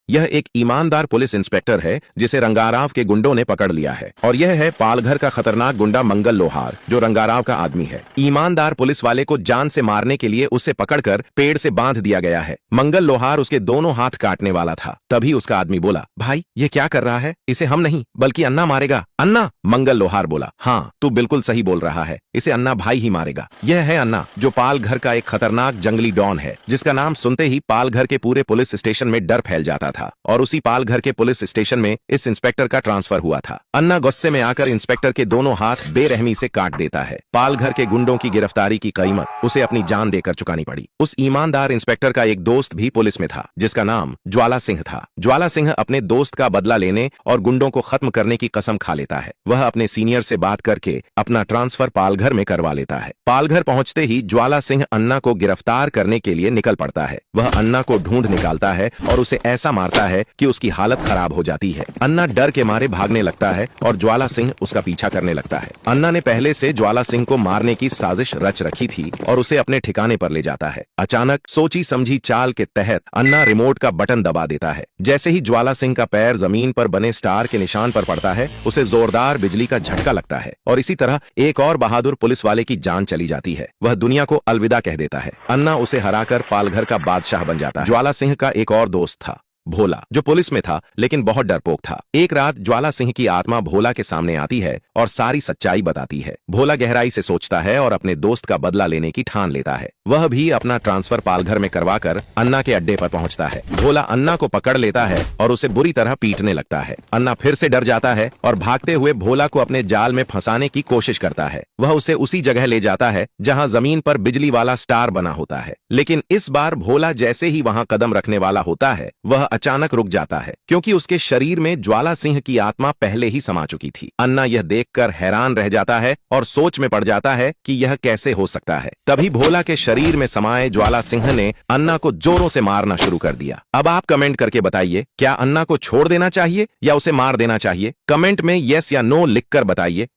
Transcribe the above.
यह एक ईमानदार पुलिस इंस्पेक्टर है जिसे रंगाराव के गुंडों ने पकड़ लिया है। और यह है पालघर का खतरनाक गुंडा मंगल लोहार, जो रंगाराव का आदमी है। ईमानदार पुलिस वाले को जान से मारने के लिए उसे पकड़कर पेड़ से बांध दिया गया है। मंगल लोहार उसके दोनों हाथ काटने वाला था। तभी उसका आदमी बोला, भाई ये क्या कर रहा है? इसे हम नहीं बल्कि अन्ना मारेगा। अन्ना? मंगल लोहार बोला, हाँ तू बिल्कुल सही बोल रहा है, इसे अन्ना भाई ही मारेगा। यह है अन्ना, जो पालघर का एक खतरनाक जंगली डॉन है, जिसका नाम सुनते ही पालघर के पूरे पुलिस स्टेशन में डर फैल जाता था। और उसी पालघर के पुलिस स्टेशन में इस इंस्पेक्टर का ट्रांसफर हुआ था। अन्ना गुस्से में आकर इंस्पेक्टर के दोनों हाथ बेरहमी से काट देता है। पालघर के गुंडों की गिरफ्तारी की कीमत उसे अपनी जान देकर चुकानी पड़ी। उस ईमानदार इंस्पेक्टर का एक दोस्त भी पुलिस में था, जिसका नाम ज्वाला सिंह था। ज्वाला सिंह अपने दोस्त का बदला लेने और गुंडों को खत्म करने की कसम खा लेता है। वह अपने सीनियर से बात करके अपना ट्रांसफर पालघर में करवा लेता है। पालघर पहुंचते ही ज्वाला सिंह अन्ना को गिरफ्तार करने के लिए निकल पड़ता है। वह अन्ना को ढूंढ निकालता है और उसे ऐसा मारता है कि उसकी हालत खराब हो जाती है। अन्ना डर के मारे भागने लगता है और ज्वाला सिंह उसका पीछा करने लगता है। अन्ना ने पहले से ज्वाला सिंह को मारने की साजिश रच रखी थी और उसे अपने ठिकाने पर ले जाता है। अचानक सोची समझी चाल के तहत अन्ना रिमोट का बटन दबा देता है। जैसे ही ज्वाला सिंह का पैर जमीन पर बने स्टार के निशान पर पड़ता है, उसे जोरदार बिजली का झटका लगता है और इसी तरह एक और बहादुर पुलिस वाले की जान चली जाती है। वह दुनिया को अलविदा कह देता है। अन्ना उसे हराकर पालघर का बादशाह बन जाता है। ज्वाला सिंह का एक और दोस्त था, भोला, जो पुलिस में था लेकिन बहुत डरपोक था। एक रात ज्वाला सिंह की आत्मा भोला के सामने आती है और सारी सच्चाई बताती है। भोला गहराई से सोचता है और अपने दोस्त का बदला लेने की ठान लेता है। वह भी अपना ट्रांसफर पालघर में करवाकर अन्ना के अड्डे पर पहुंचता है। भोला अन्ना को पकड़ लेता है और उसे बुरी तरह पीटने लगता है। अन्ना फिर से डर जाता है और भागते हुए भोला को अपने जाल में फंसाने की कोशिश करता है। वह उसे उसी जगह ले जाता है जहां जमीन पर बिजली वाला स्टार बना होता है। लेकिन इस बार भोला जैसे ही वहां कदम रखने वाला होता है, वह अचानक रुक जाता है, क्योंकि उसके शरीर में ज्वाला सिंह की आत्मा पहले ही समा चुकी थी। अन्ना यह देखकर हैरान रह जाता है और सोच में पड़ जाता है कि यह कैसे हो सकता है। तभी भोला के शरीर में समाये ज्वाला सिंह ने अन्ना को जोरों से मारना शुरू कर दिया। अब आप कमेंट करके बताइए, क्या अन्ना को छोड़ देना चाहिए या उसे मार देना चाहिए? कमेंट में यस या नो लिखकर बताइए।